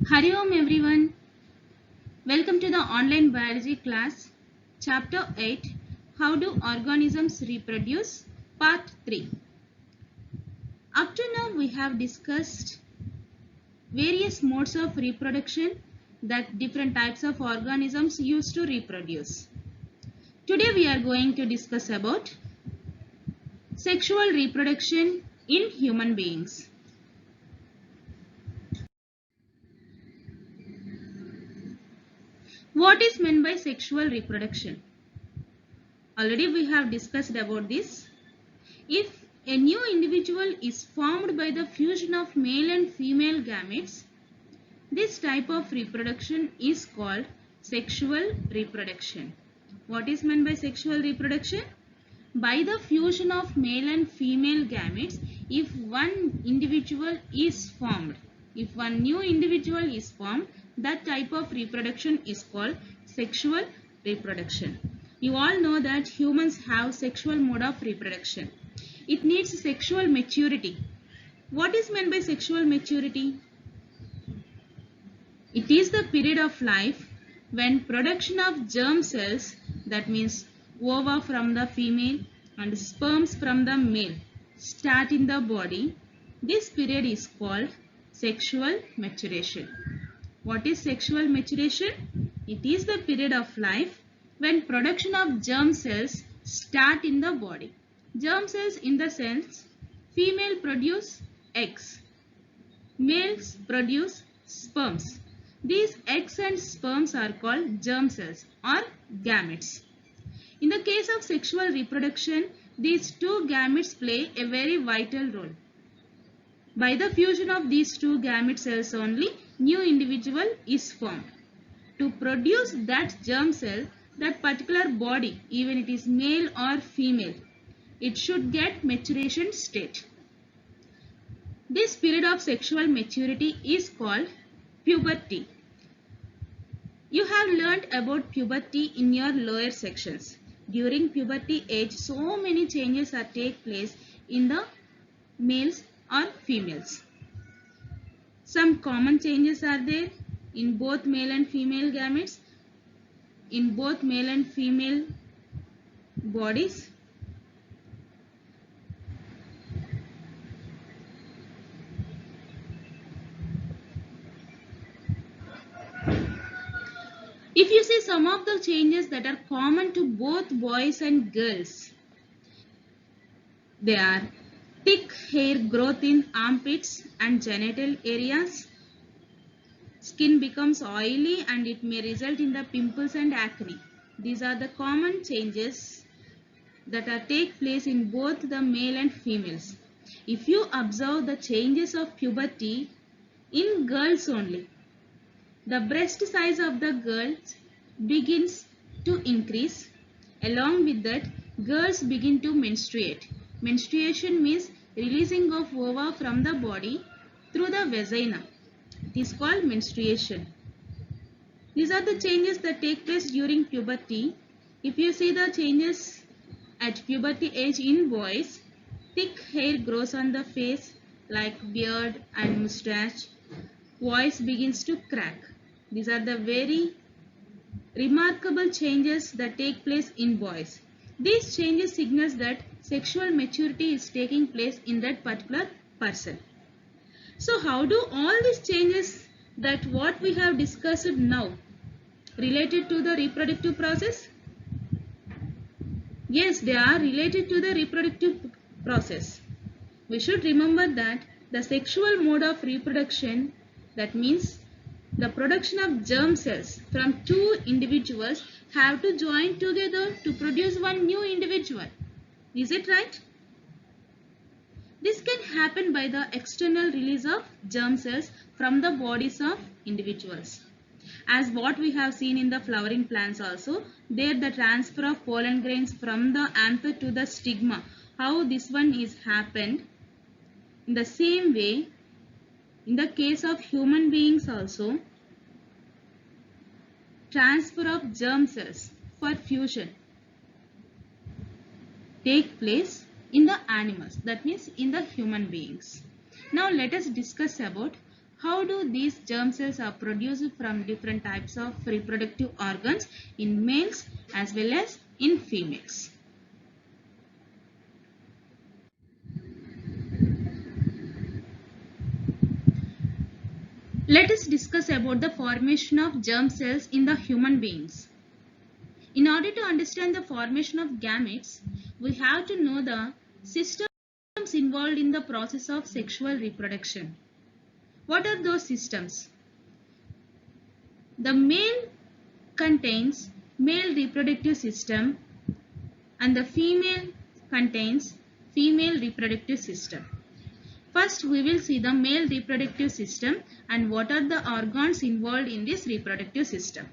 Hari Om everyone. Welcome to the online biology class, chapter 8, How do organisms reproduce, part 3. Up to now we have discussed various modes of reproduction that different types of organisms use to reproduce. Today we are going to discuss about sexual reproduction in human beings. What is meant by sexual reproduction? Already we have discussed about this. If a new individual is formed by the fusion of male and female gametes, this type of reproduction is called sexual reproduction. What is meant by sexual reproduction? By the fusion of male and female gametes, if one individual is formed, if one new individual is formed, that type of reproduction is called sexual reproduction. You all know that humans have sexual mode of reproduction. It needs sexual maturity. What is meant by sexual maturity? It is the period of life when production of germ cells, that means ova from the female and sperms from the male, start in the body. This period is called sexual maturation. What is sexual maturation? It is the period of life when production of germ cells start in the body. Germ cells in the sense, female produce eggs, males produce sperms. These eggs and sperms are called germ cells or gametes. In the case of sexual reproduction, these two gametes play a very vital role. By the fusion of these two gamete cells only, new individual is formed. To produce that germ cell, that particular body, even it is male or female, it should get maturation state. This period of sexual maturity is called puberty. You have learnt about puberty in your lower sections. During puberty age, so many changes take place in the males or females. Some common changes are there in both male and female gametes, in both male and female bodies. If you see some of the changes that are common to both boys and girls, they are thick hair growth in armpits and genital areas. Skin becomes oily and it may result in the pimples and acne. These are the common changes that take place in both the male and females. If you observe the changes of puberty in girls only, the breast size of the girls begins to increase. Along with that, girls begin to menstruate. Menstruation means releasing of ova from the body through the vagina. It is called menstruation. These are the changes that take place during puberty. If you see the changes at puberty age in boys, thick hair grows on the face like beard and mustache. Voice begins to crack. These are the very remarkable changes that take place in boys. These changes signals that sexual maturity is taking place in that particular person. So how do all these changes that what we have discussed now related to the reproductive process? Yes, they are related to the reproductive process. We should remember that the sexual mode of reproduction, that means the production of germ cells from two individuals, have to join together to produce one new individual. Is it right? This can happen by the external release of germ cells from the bodies of individuals. As what we have seen in the flowering plants also, there the transfer of pollen grains from the anther to the stigma, how this one is happened. In the same way, in the case of human beings also, transfer of germ cells for fusion take place in the animals, that means in the human beings. Now let us discuss about how do these germ cells are produced from different types of reproductive organs in males as well as in females. Let us discuss about the formation of germ cells in the human beings. In order to understand the formation of gametes, we have to know the systems involved in the process of sexual reproduction. What are those systems? The male contains male reproductive system and the female contains female reproductive system. First, we will see the male reproductive system and what are the organs involved in this reproductive system.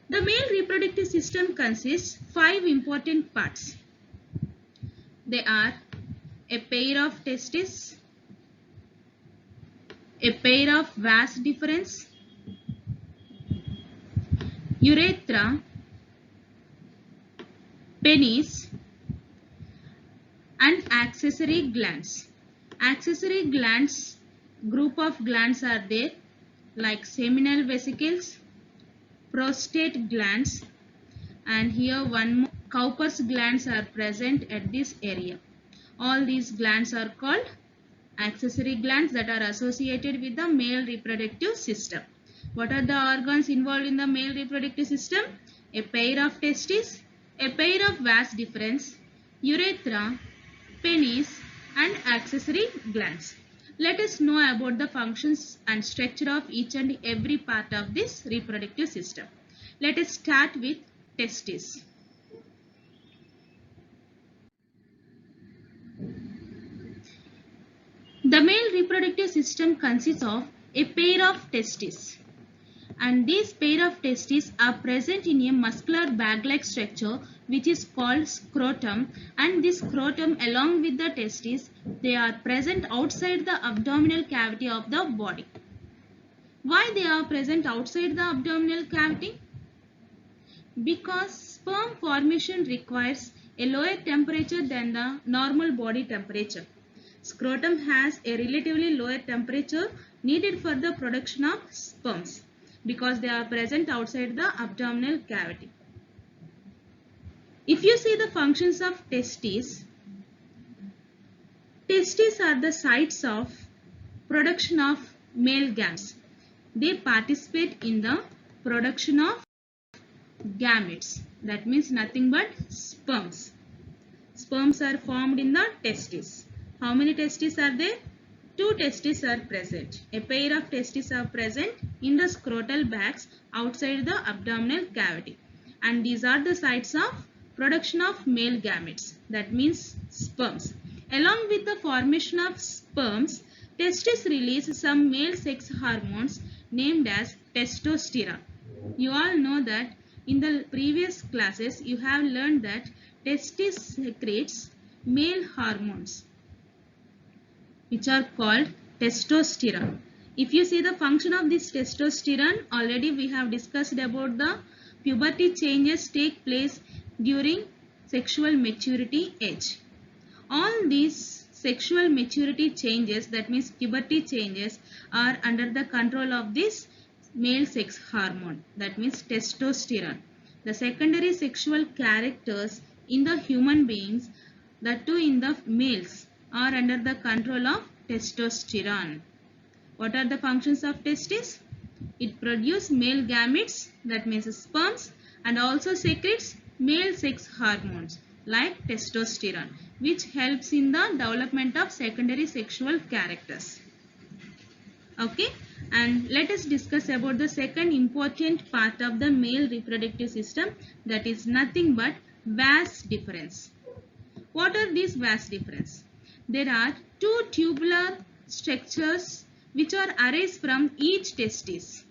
The male reproductive system consists 5 important parts. They are a pair of testes, a pair of vas deferens, urethra, penis, and accessory glands. Accessory glands, group of glands are there like seminal vesicles, prostate glands, and here one more Cowper's glands are present at this area. All these glands are called accessory glands that are associated with the male reproductive system. What are the organs involved in the male reproductive system? A pair of testes, a pair of vas deferens, urethra, penis, and accessory glands. Let us know about the functions and structure of each and every part of this reproductive system. Let us start with testes. The male reproductive system consists of a pair of testes, and these pair of testes are present in a muscular bag-like structure which is called scrotum, and this scrotum along with the testes, they are present outside the abdominal cavity of the body. Why they are present outside the abdominal cavity? Because sperm formation requires a lower temperature than the normal body temperature. Scrotum has a relatively lower temperature needed for the production of sperms because they are present outside the abdominal cavity. If you see the functions of testes, testes are the sites of production of male gametes. They participate in the production of gametes. That means nothing but sperms. Sperms are formed in the testes. How many testes are there? 2 testes are present. A pair of testes are present in the scrotal bags outside the abdominal cavity. And these are the sites of production of male gametes. That means sperms. Along with the formation of sperms, testes release some male sex hormones named as testosterone. You all know that in the previous classes you have learned that testes secretes male hormones which are called testosterone. If you see the function of this testosterone, already we have discussed about the puberty changes take place during sexual maturity age. All these sexual maturity changes, that means puberty changes, are under the control of this male sex hormone, that means testosterone. The secondary sexual characters in the human beings, that too in the males, are under the control of testosterone. What are the functions of testes? It produces male gametes, that means sperms, and also secretes male sex hormones like testosterone, which helps in the development of secondary sexual characters. Okay, and let us discuss about the second important part of the male reproductive system, that is nothing but vas deferens. What are these vas deferens? There are 2 tubular structures which are arise from each testis.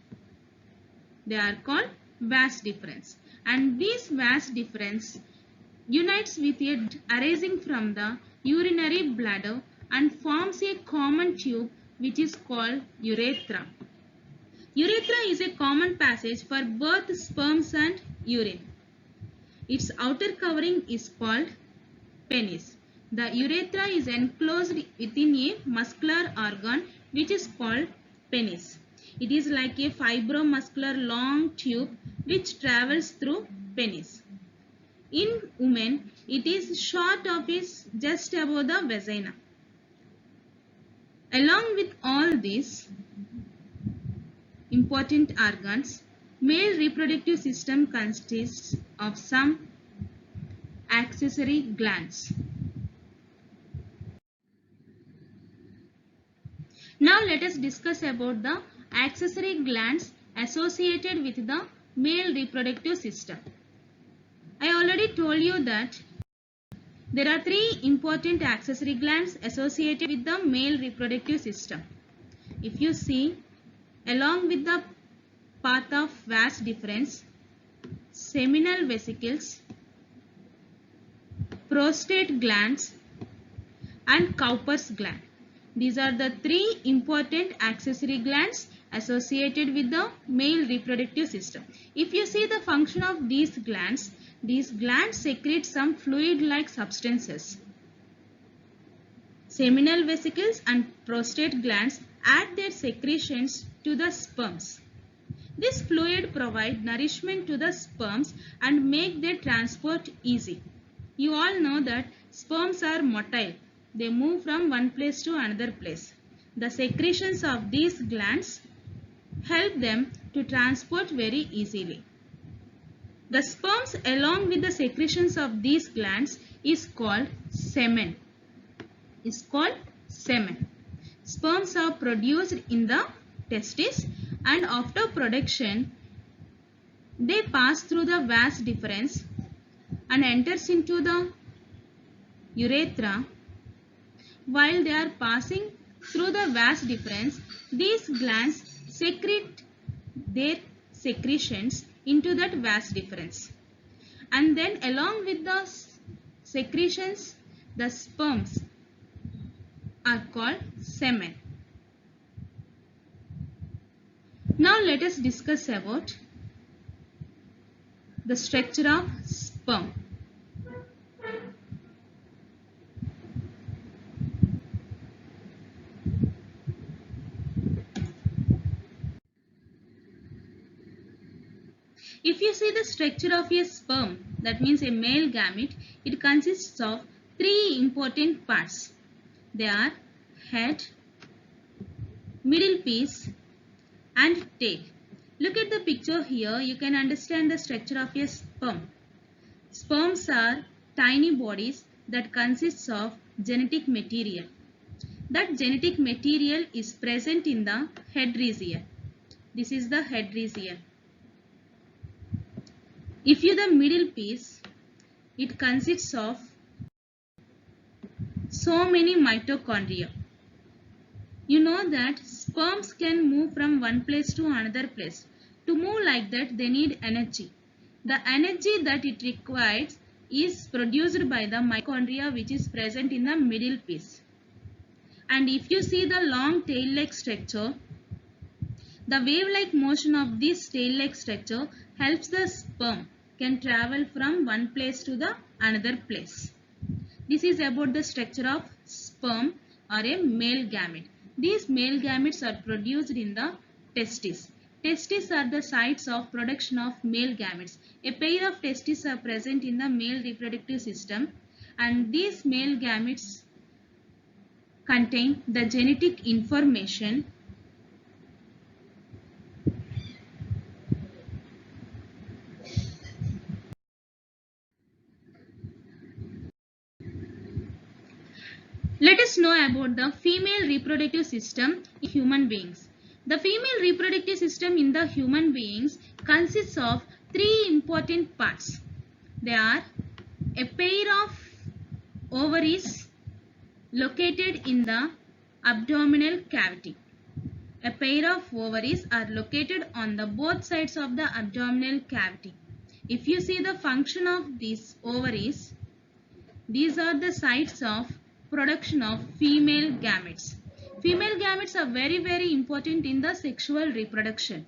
They are called vas deferens, and these vas deferens unites with a arising from the urinary bladder and forms a common tube which is called urethra. Urethra is a common passage for both sperms and urine. Its outer covering is called penis. The urethra is enclosed within a muscular organ which is called penis. It is like a fibromuscular long tube which travels through penis. In women, it is short of is just above the vagina. Along with all these important organs, male reproductive system consists of some accessory glands. Now let us discuss about the accessory glands associated with the male reproductive system. I already told you that there are three important accessory glands associated with the male reproductive system. If you see, along with the path of vas deferens, seminal vesicles, prostate glands and Cowper's gland. These are the three important accessory glands associated with the male reproductive system. If you see the function of these glands secrete some fluid-like substances. Seminal vesicles and prostate glands add their secretions to the sperms. This fluid provides nourishment to the sperms and make their transport easy. You all know that sperms are motile. They move from one place to another place. The secretions of these glands help them to transport very easily. The sperms along with the secretions of these glands is called semen. Sperms are produced in the testis and after production they pass through the vas deferens and enters into the urethra. While they are passing through the vas deferens, these glands secrete their secretions into that vas deferens, and then along with the secretions the sperms are called semen. Now let us discuss about the structure of sperm. If you see the structure of a sperm, that means a male gamete, it consists of three important parts. They are head, middle piece and tail. Look at the picture here, you can understand the structure of a sperm. Sperms are tiny bodies that consists of genetic material. That genetic material is present in the head region. This is the head region. If you the middle piece, it consists of so many mitochondria. You know that sperms can move from one place to another place. To move like that, they need energy. The energy that it requires is produced by the mitochondria which is present in the middle piece. And if you see the long tail-like structure, the wave-like motion of this tail-like structure helps the sperm can travel from one place to the another place. This is about the structure of sperm or a male gamete. These male gametes are produced in the testes. Testes are the sites of production of male gametes. A pair of testes are present in the male reproductive system, and these male gametes contain the genetic information Let us know about the female reproductive system in human beings. The female reproductive system in the human beings consists of three important parts. They are a pair of ovaries located in the abdominal cavity. A pair of ovaries are located on the both sides of the abdominal cavity. If you see the function of these ovaries, these are the sites of production of female gametes. Female gametes are very important in the sexual reproduction.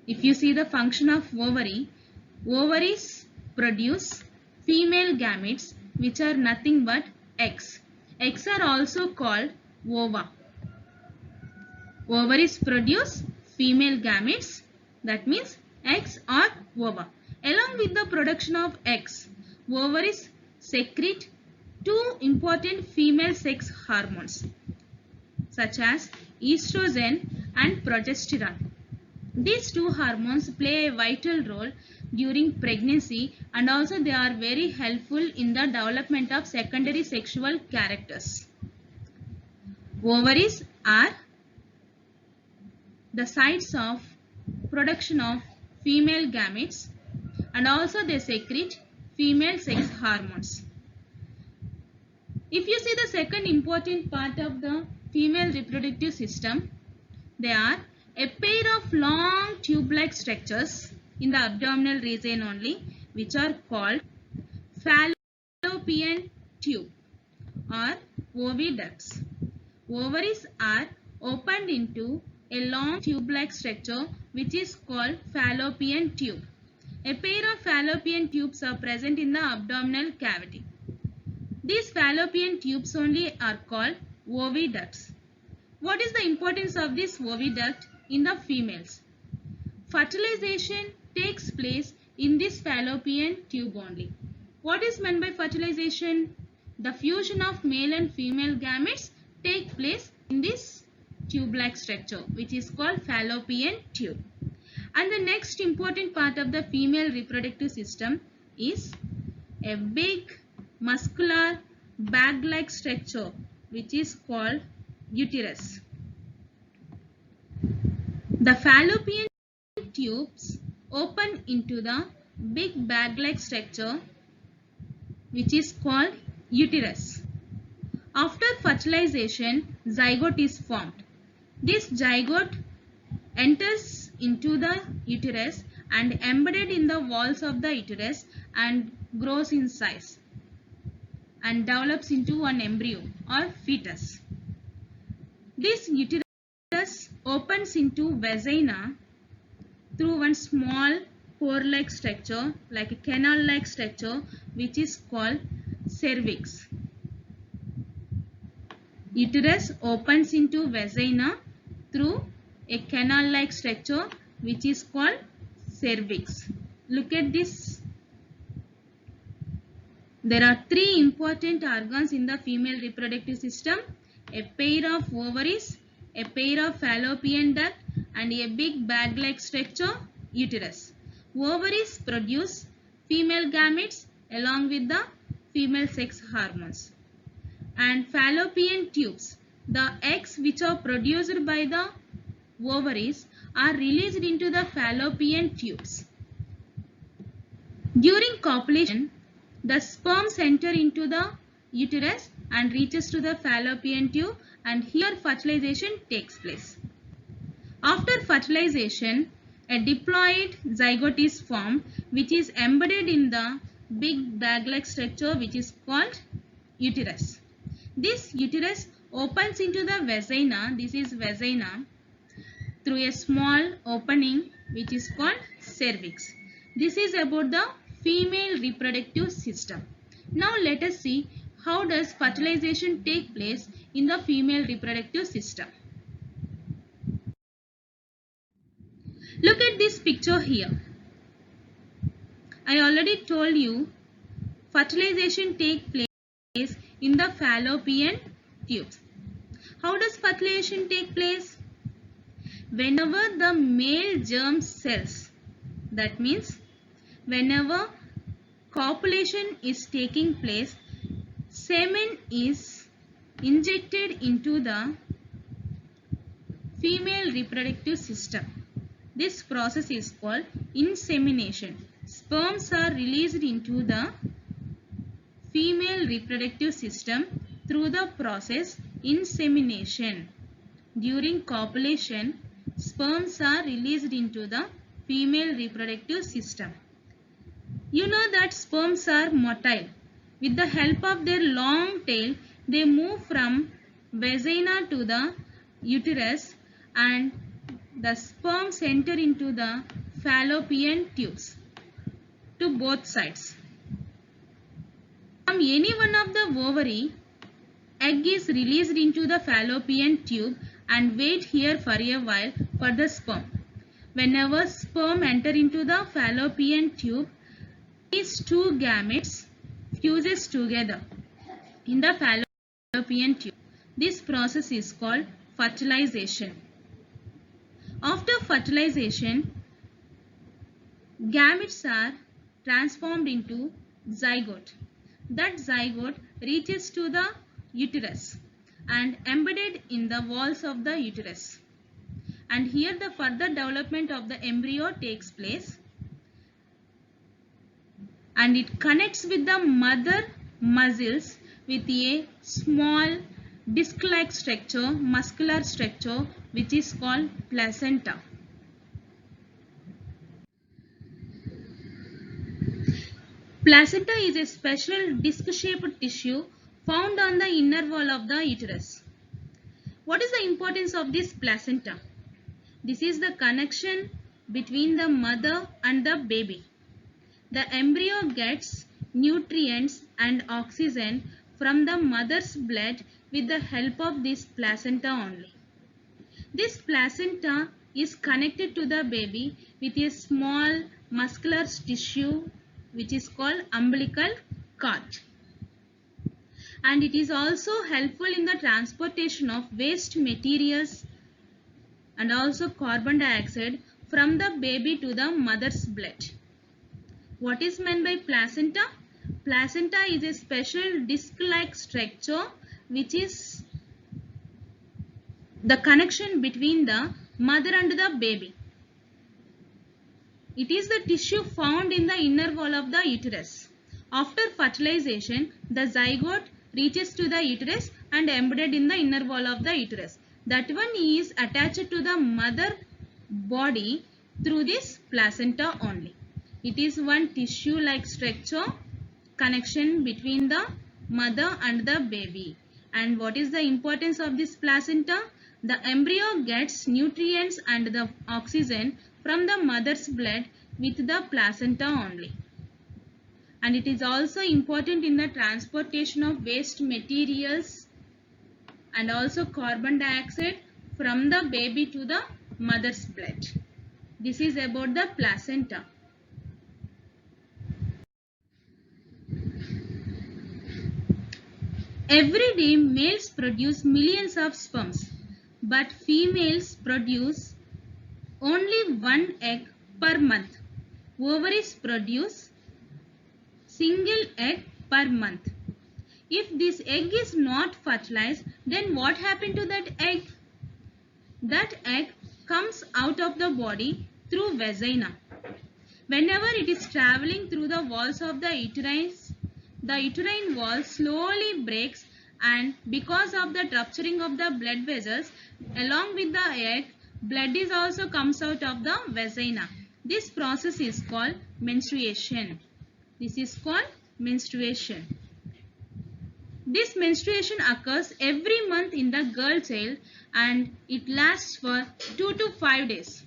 If you see the function of ovary, ovaries produce female gametes which are nothing but eggs. Eggs are also called ova. Ovaries produce female gametes, that means eggs or ova. Along with the production of eggs, ovaries secrete two important female sex hormones such as estrogen and progesterone. These two hormones play a vital role during pregnancy, and also they are very helpful in the development of secondary sexual characters. Ovaries are the sites of production of female gametes, and also they secrete female sex hormones. If you see the second important part of the female reproductive system, they are a pair of long tube-like structures in the abdominal region only, which are called fallopian tube or oviducts. Ovaries are opened into a long tube-like structure which is called fallopian tube. A pair of fallopian tubes are present in the abdominal cavity. These fallopian tubes only are called oviducts. What is the importance of this oviduct in the females? Fertilization takes place in this fallopian tube only. What is meant by fertilization? The fusion of male and female gametes take place in this tube-like structure which is called fallopian tube. And the next important part of the female reproductive system is a big muscular bag-like structure which is called uterus. The fallopian tubes open into the big bag-like structure which is called uterus. After fertilization, zygote is formed. This zygote enters into the uterus and embedded in the walls of the uterus and grows in size and develops into an embryo or fetus. This uterus opens into vagina through one small pore-like structure, like a canal-like structure, which is called cervix. Uterus opens into vagina through a canal-like structure, which is called cervix. Look at this. There are three important organs in the female reproductive system: a pair of ovaries, a pair of fallopian duct, and a big bag-like structure, uterus. Ovaries produce female gametes along with the female sex hormones. And fallopian tubes, the eggs which are produced by the ovaries are released into the fallopian tubes. During copulation, the sperms enter into the uterus and reaches to the fallopian tube, and here fertilization takes place. After fertilization, a diploid zygote is formed which is embedded in the big bag-like structure which is called uterus. This uterus opens into the vagina, this is vagina, through a small opening which is called cervix. This is about the female reproductive system. Now let us see how does fertilization take place in the female reproductive system. Look at this picture here. I already told you fertilization takes place in the fallopian tubes. How does fertilization take place? Whenever the male germ cells, that means whenever copulation is taking place, semen is injected into the female reproductive system. This process is called insemination. Sperms are released into the female reproductive system through the process insemination. During copulation, sperms are released into the female reproductive system. You know that sperms are motile. With the help of their long tail, they move from vagina to the uterus, and the sperms enter into the fallopian tubes to both sides. From any one of the ovary, egg is released into the fallopian tube and wait here for a while for the sperm. Whenever sperm enter into the fallopian tube, these two gametes fuses together in the fallopian tube. This process is called fertilization. After fertilization, gametes are transformed into zygote. That zygote reaches to the uterus and embedded in the walls of the uterus. And here the further development of the embryo takes place, and it connects with the mother muscles with a small disc-like structure, muscular structure, which is called placenta. Placenta is a special disc-shaped tissue found on the inner wall of the uterus. What is the importance of this placenta? This is the connection between the mother and the baby. The embryo gets nutrients and oxygen from the mother's blood with the help of this placenta only. This placenta is connected to the baby with a small muscular tissue which is called umbilical cord. And it is also helpful in the transportation of waste materials and also carbon dioxide from the baby to the mother's blood. What is meant by placenta? Placenta is a special disc-like structure which is the connection between the mother and the baby. It is the tissue found in the inner wall of the uterus. After fertilization, the zygote reaches to the uterus and embedded in the inner wall of the uterus. That one is attached to the mother body through this placenta only. It is one tissue-like structure connection between the mother and the baby. And what is the importance of this placenta? The embryo gets nutrients and the oxygen from the mother's blood with the placenta only. And it is also important in the transportation of waste materials and also carbon dioxide from the baby to the mother's blood. This is about the placenta. Every day males produce millions of sperms, but females produce only one egg per month. Ovaries produce single egg per month. If this egg is not fertilized, then what happened to that egg? That egg comes out of the body through vagina. Whenever it is traveling through the walls of the uterine wall slowly breaks, and because of the rupturing of the blood vessels, along with the egg, blood is also comes out of the vagina. This process is called menstruation. This is called menstruation. This menstruation occurs every month in the girl child and it lasts for 2 to 5 days.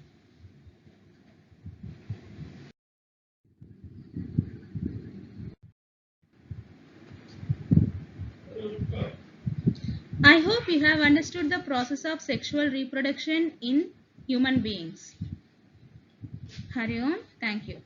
I hope you have understood the process of sexual reproduction in human beings. Hari Om. Thank you.